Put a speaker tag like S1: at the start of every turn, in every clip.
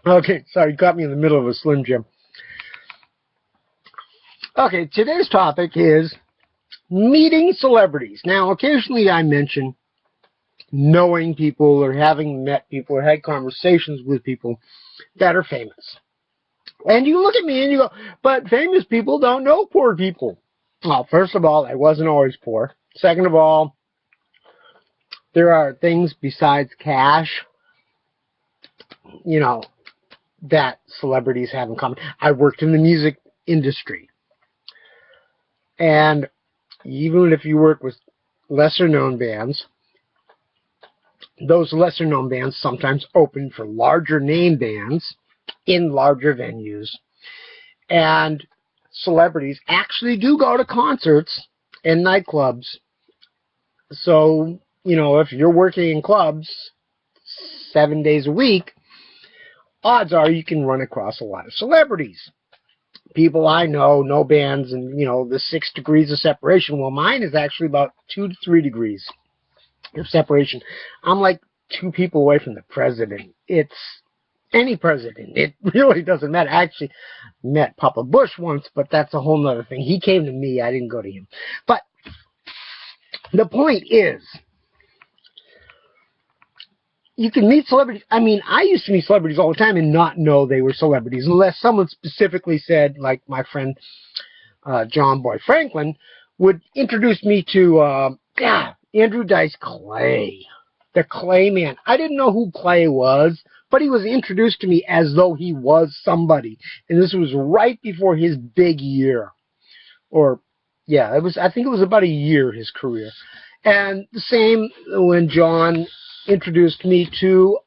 S1: Okay, sorry, you caught me in the middle of a Slim Jim. Okay, today's topic is meeting celebrities. Now, occasionally I mention knowing people or having met people or had conversations with people that are famous. And you look at me and you go, but famous people don't know poor people. Well, first of all, I wasn't always poor. Second of all, there are things besides cash, that celebrities have in common. I worked in the music industry. And even if you work with lesser known bands, those lesser known bands sometimes open for larger name bands in larger venues. And celebrities actually do go to concerts and nightclubs. So, if you're working in clubs 7 days a week, odds are you can run across a lot of celebrities. People I know bands, and, the 6 degrees of separation. Well, mine is actually about 2 to 3 degrees of separation. I'm like 2 people away from the president. It's any president. It really doesn't matter. I actually met Papa Bush once, but that's a whole other thing. He came to me. I didn't go to him. But the point is, you can meet celebrities. I mean, I used to meet celebrities all the time and not know they were celebrities unless someone specifically said, like my friend John Boy Franklin would introduce me to Andrew Dice Clay, the Clay Man. I didn't know who Clay was, but he was introduced to me as though he was somebody. And this was right before his big year. I think it was about a year, his career. And the same when John introduced me to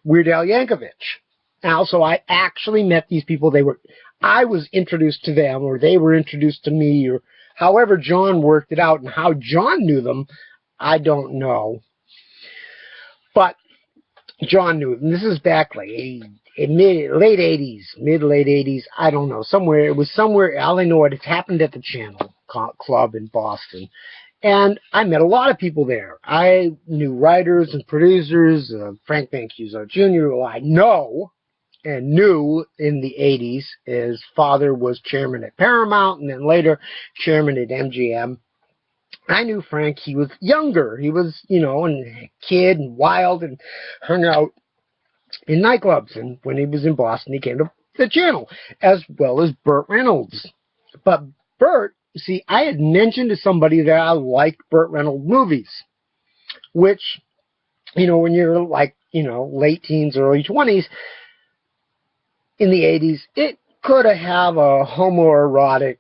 S1: Weird Al Yankovic. And also, I actually met these people. I was introduced to them, or they were introduced to me, or however John worked it out, and how John knew them, I don't know. But John knew them. This is back like mid late 80s. I don't know. It was somewhere. All I know, it happened at the Channel Club in Boston. And I met a lot of people there. I knew writers and producers, Frank Mancuso Jr., who I know and knew in the 80s. His father was chairman at Paramount and then later chairman at MGM. I knew Frank. He was younger. He was, a kid and wild and hung out in nightclubs. And when he was in Boston, he came to the Channel, as well as Burt Reynolds. But Burt, see, I had mentioned to somebody that I liked Burt Reynolds movies, which, when you're like, late teens, early 20s, in the 80s, it could have a homoerotic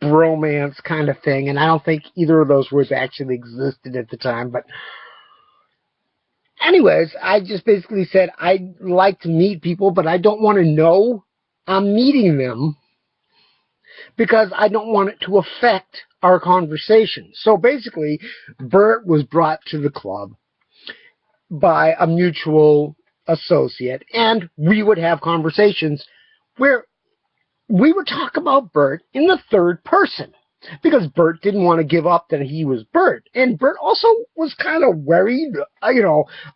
S1: bromance kind of thing, and I don't think either of those words actually existed at the time, but anyways, I just basically said I'd like to meet people, but I don't want to know I'm meeting them, because I don't want it to affect our conversation. So basically, Bert was brought to the club by a mutual associate, and we would have conversations where we would talk about Bert in the third person, because Bert didn't want to give up that he was Bert. And Bert also was kind of worried,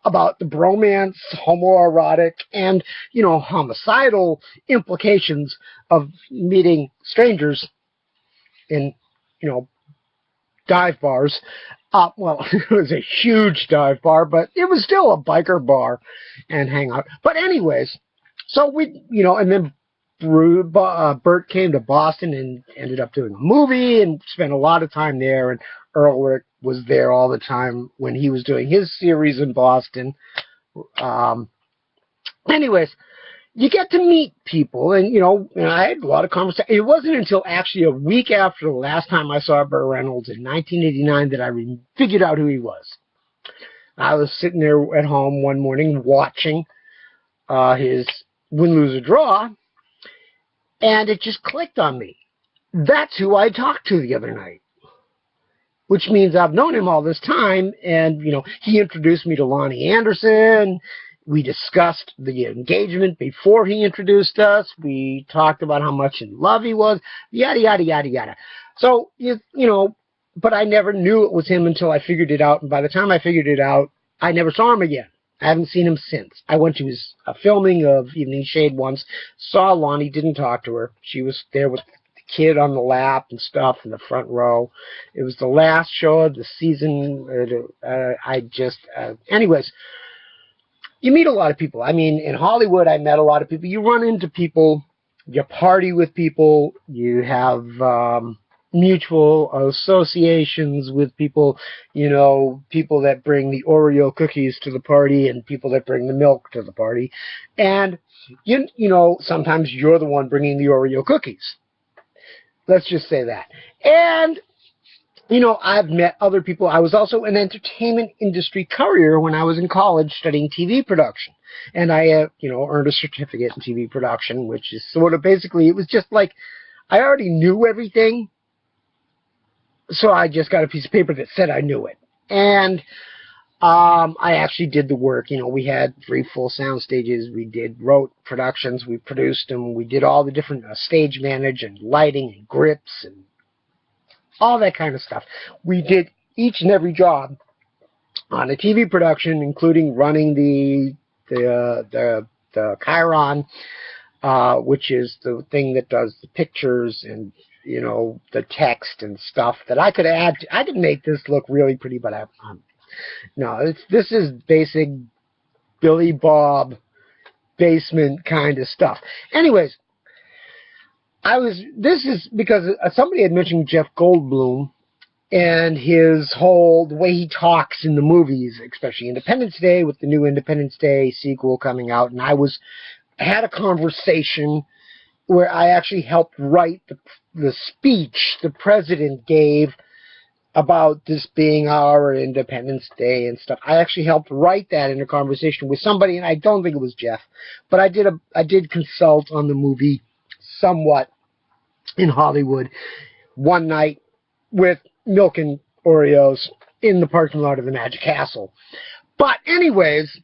S1: about the bromance, homoerotic, and, homicidal implications of meeting strangers in, dive bars. Well, it was a huge dive bar, but it was still a biker bar and hangout. But anyways, so and then Bert came to Boston and ended up doing a movie and spent a lot of time there. And Earl was there all the time when he was doing his series in Boston. Anyways, you get to meet people, and I had a lot of conversation. It wasn't until actually a week after the last time I saw Burt Reynolds in 1989 that I figured out who he was. I was sitting there at home one morning watching his Win, Lose, or Draw, and it just clicked on me. That's who I talked to the other night, which means I've known him all this time, and he introduced me to Lonnie Anderson. We discussed the engagement before he introduced us. We talked about how much in love he was, yada, yada, yada, yada. So, but I never knew it was him until I figured it out. And by the time I figured it out, I never saw him again. I haven't seen him since. I went to his filming of Evening Shade once, saw Lonnie, didn't talk to her. She was there with the kid on the lap and stuff in the front row. It was the last show of the season. Anyways, you meet a lot of people. I mean, in Hollywood, I met a lot of people. You run into people, you party with people, you have mutual associations with people, you know, people that bring the Oreo cookies to the party and people that bring the milk to the party. And, you know, sometimes you're the one bringing the Oreo cookies. Let's just say that. And, you know, I've met other people. I was also an entertainment industry courier when I was in college studying TV production. And I, you know, earned a certificate in TV production, which is sort of basically, it was just like, I already knew everything. So I just got a piece of paper that said I knew it. And I actually did the work. You know, we had 3 full sound stages. We wrote productions. We produced them. We did all the different stage manage and lighting and grips and all that kind of stuff. We did each and every job on a TV production, including running the Chiron, which is the thing that does the pictures and, you know, the text and stuff that I could add. I could make this look really pretty, but no, this is basic Billy Bob basement kind of stuff. Anyways, this is because somebody had mentioned Jeff Goldblum and the way he talks in the movies, especially Independence Day, with the new Independence Day sequel coming out, and I had a conversation where I actually helped write the speech the president gave about this being our Independence Day and stuff. I actually helped write that in a conversation with somebody, and I don't think it was Jeff, but I did consult on the movie somewhat in Hollywood one night with milk and Oreos in the parking lot of the Magic Castle. But anyways,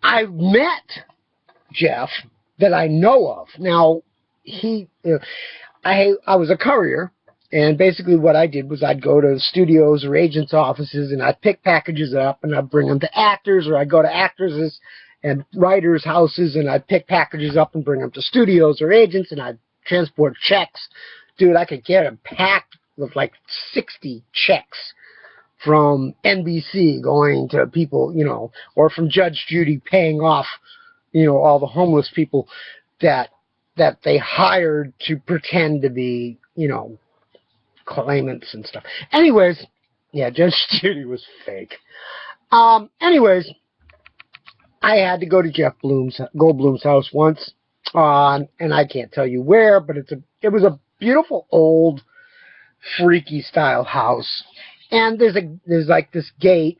S1: I've met Jeff that I know of. Now, I was a courier, and basically what I did was I'd go to studios or agents' offices, and I'd pick packages up, and I'd bring them to actors, or I'd go to actors' and writers' houses, and I'd pick packages up and bring them to studios or agents, and I'd transport checks. Dude, I could get a pack of like 60 checks from NBC going to people, you know, or from Judge Judy paying off, you know, all the homeless people that they hired to pretend to be, you know, claimants and stuff. Anyways, yeah, Judge Judy was fake. Anyways, I had to go to Jeff Goldblum's house once, and I can't tell you where, but it was a beautiful old freaky style house, and there's like this gate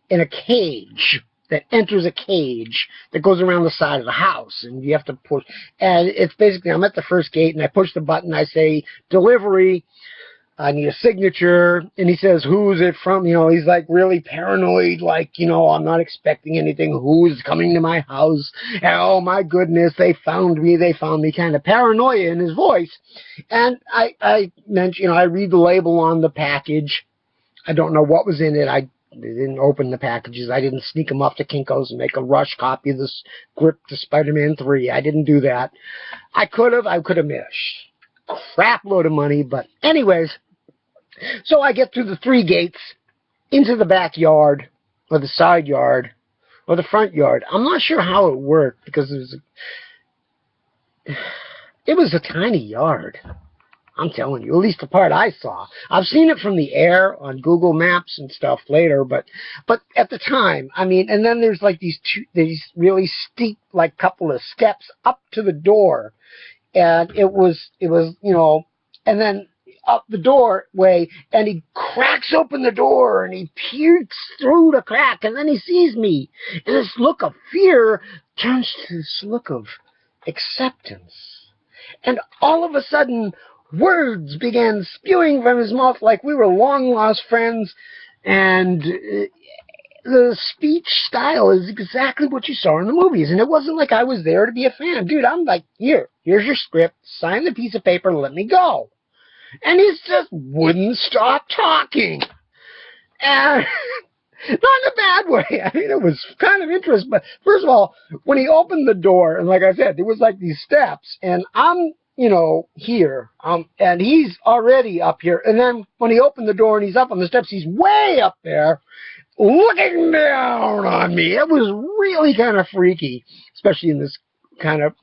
S1: in a cage that enters a cage that goes around the side of the house, and you have to push, and it's basically, I'm at the first gate, and I push the button, I say, delivery, I need a signature, and he says, who's it from? You know, he's like really paranoid, like, you know, I'm not expecting anything, who's coming to my house, and oh my goodness, they found me, kind of paranoia in his voice. And I mentioned, you know, I read the label on the package, I don't know what was in it, I didn't open the packages. I didn't sneak them off to Kinko's and make a rush copy of the script to Spider-Man 3. I didn't do that. I could have made a crap load of money, but anyways, so I get through the 3 gates into the backyard or the side yard or the front yard. I'm not sure how it worked because it was a tiny yard. I'm telling you, at least the part I saw. I've seen it from the air on Google Maps and stuff later, but at the time, I mean, and then there's like these really steep, like couple of steps up to the door, and it was, you know, and then up the doorway, and he cracks open the door, and he peeks through the crack, and then he sees me, and this look of fear turns to this look of acceptance, and all of a sudden, words began spewing from his mouth like we were long-lost friends, and the speech style is exactly what you saw in the movies, and it wasn't like I was there to be a fan. Dude, I'm like, here's your script, sign the piece of paper, let me go. And he just wouldn't stop talking. And in a bad way. I mean, it was kind of interesting. But first of all, when he opened the door, and like I said, there was like these steps, and I'm, here, and he's already up here. And then when he opened the door and he's up on the steps, he's way up there, looking down on me. It was really kind of freaky, especially in this kind of,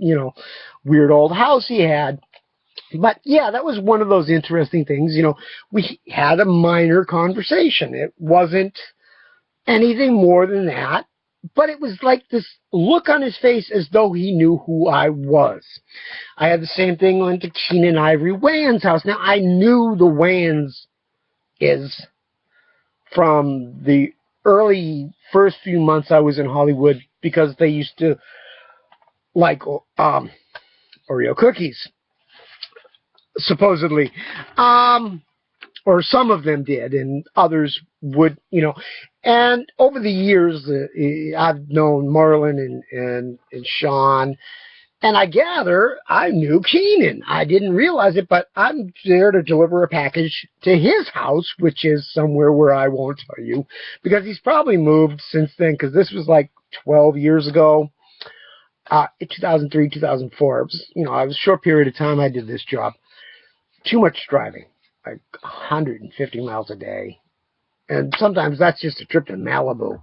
S1: weird old house he had. But yeah, that was one of those interesting things. We had a minor conversation. It wasn't anything more than that, but it was like this look on his face as though he knew who I was. I had the same thing went to Keenan Ivory Wayans' house. Now, I knew the Wayans is from the early first few months I was in Hollywood because they used to like Oreo cookies, supposedly. Or some of them did, and others would, And over the years, I've known Marlon and Sean, and I gather I knew Keenan. I didn't realize it, but I'm there to deliver a package to his house, which is somewhere where I won't tell you, because he's probably moved since then, because this was like 12 years ago, 2003, 2004. It was, it was a short period of time I did this job. Too much driving. Like 150 miles a day, and sometimes that's just a trip to Malibu.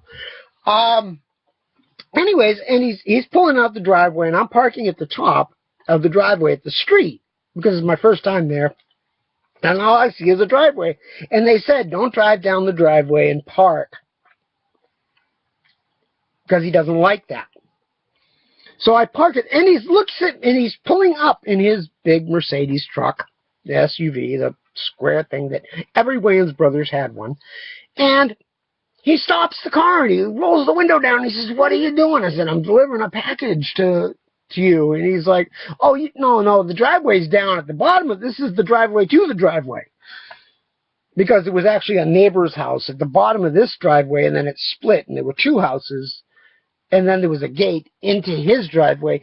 S1: Anyways, and he's pulling out the driveway, and I'm parking at the top of the driveway at the street because it's my first time there, and all I see is a driveway. And they said, don't drive down the driveway and park because he doesn't like that. So I park it, and he's pulling up in his big Mercedes truck, the SUV, the square thing that every Wayans brothers had one, and he stops the car and he rolls the window down and he says, "What are you doing?" I said, "I'm delivering a package to you." And he's like, "Oh, no, the driveway's down at the bottom of this is the driveway to the driveway," because it was actually a neighbor's house at the bottom of this driveway, and then it split and there were two houses, and then there was a gate into his driveway.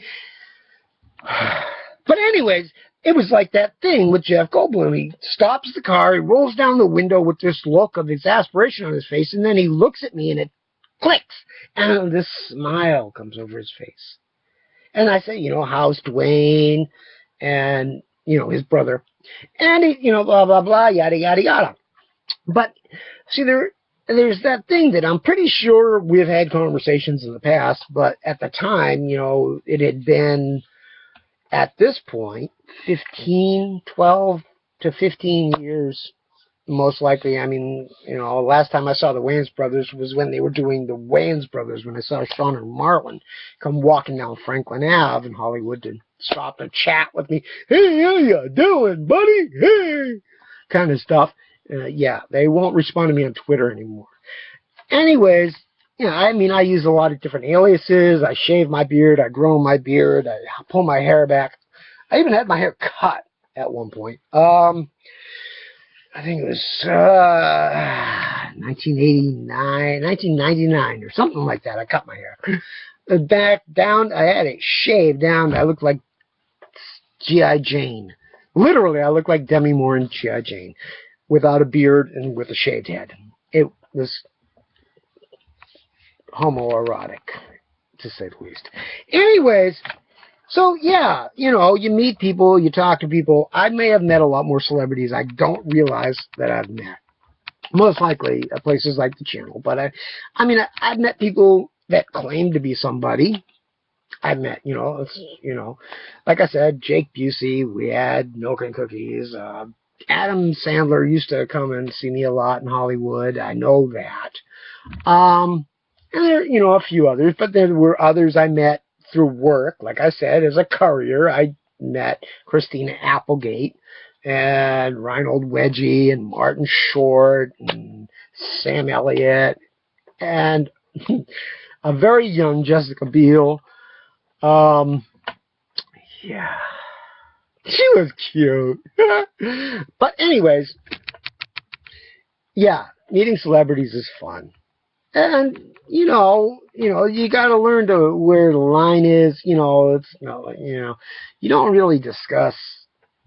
S1: But anyways, it was like that thing with Jeff Goldblum. He stops the car, he rolls down the window with this look of exasperation on his face, and then he looks at me and it clicks, and this smile comes over his face. And I say, how's Dwayne and, his brother? And he, blah, blah, blah, yada, yada, yada. But, see, there's that thing that I'm pretty sure we've had conversations in the past, but at the time, it had been, at this point, 12 to 15 years, most likely. I mean, last time I saw the Wayans brothers was when they were doing the Wayans brothers, when I saw Sean and Marlon come walking down Franklin Ave in Hollywood to stop and chat with me. "Hey, how you doing, buddy? Hey," kind of stuff. Yeah, they won't respond to me on Twitter anymore. Anyways, I use a lot of different aliases. I shave my beard. I grow my beard. I pull my hair back. I even had my hair cut at one point. I think it was 1999 or something like that. I cut my hair. Back down, I had it shaved down. I looked like G.I. Jane. Literally, I looked like Demi Moore in G.I. Jane, without a beard and with a shaved head. It was homoerotic, to say the least. Anyways, so yeah, you meet people, you talk to people. I may have met a lot more celebrities I don't realize that I've met. Most likely at places like the channel. But I've met people that claim to be somebody. I've met, like I said, Jake Busey. We had Milk and Cookies. Adam Sandler used to come and see me a lot in Hollywood. I know that. And there, a few others, but there were others I met through work. Like I said, as a courier, I met Christina Applegate and Reinhold Wedgie and Martin Short and Sam Elliott and a very young Jessica Biel. Yeah, she was cute. But anyways, yeah, meeting celebrities is fun. And, you got to learn to where the line is. You don't really discuss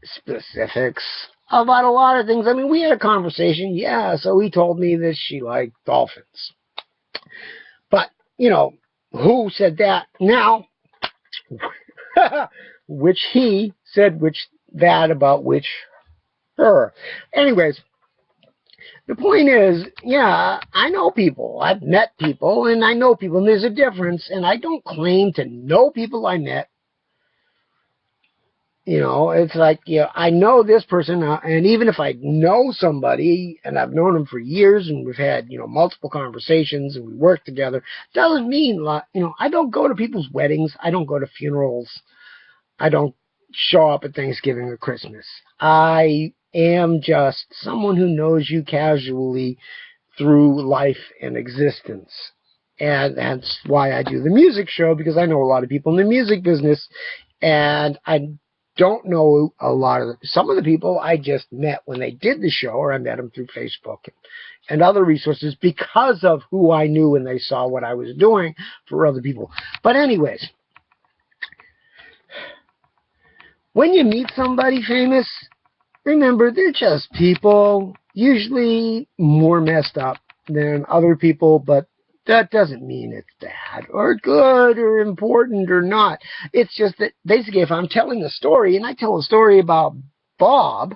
S1: specifics about a lot of things. I mean, we had a conversation. Yeah, so he told me that she liked dolphins. But, you know, who said that? Now, which he said which that about which her. Anyways, the point is, yeah, I know people. I've met people, and I know people, and there's a difference, and I don't claim to know people I met. You know, it's like, I know this person, and even if I know somebody, and I've known them for years, and we've had, multiple conversations, and we work together, doesn't mean, I don't go to people's weddings. I don't go to funerals. I don't show up at Thanksgiving or Christmas. I am just someone who knows you casually through life and existence. And that's why I do the music show, because I know a lot of people in the music business, and I don't know a lot of some of the people I just met when they did the show, or I met them through Facebook and other resources because of who I knew when they saw what I was doing for other people. But anyways, when you meet somebody famous, remember, they're just people, usually more messed up than other people, but that doesn't mean it's bad or good or important or not. It's just that basically if I'm telling a story and I tell a story about Bob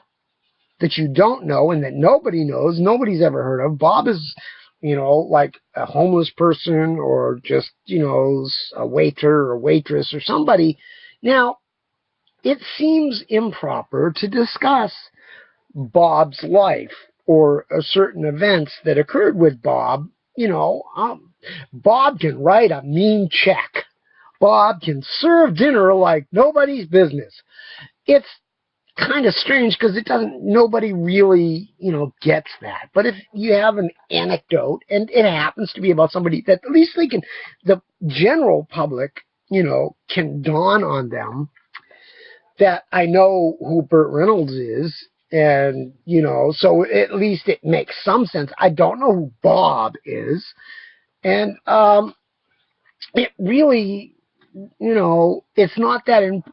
S1: that you don't know and that nobody knows, nobody's ever heard of. Bob is, like a homeless person or just, a waiter or waitress or somebody. Now, it seems improper to discuss Bob's life or certain events that occurred with Bob. Bob can write a mean check. Bob can serve dinner like nobody's business. It's kind of strange because nobody really, gets that. But if you have an anecdote and it happens to be about somebody that at least the general public, can dawn on them that I know who Burt Reynolds is. And, so at least it makes some sense. I don't know who Bob is. And it really, it's not that an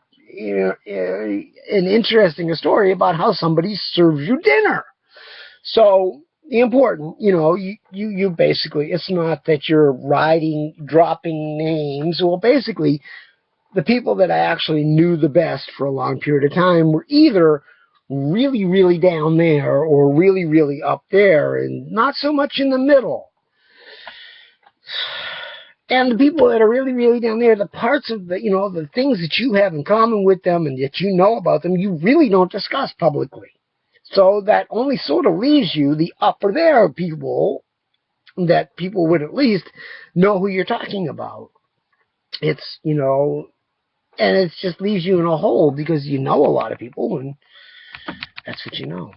S1: interesting a story about how somebody serves you dinner. So the important, you basically, it's not that you're dropping names. Well, basically, the people that I actually knew the best for a long period of time were either really, really down there or really, really up there and not so much in the middle. And the people that are really, really down there, the parts of the things that you have in common with them and that you know about them, you really don't discuss publicly. So that only sort of leaves you the upper there people that people would at least know who you're talking about. It's, and it just leaves you in a hole because you know a lot of people and that's what you know.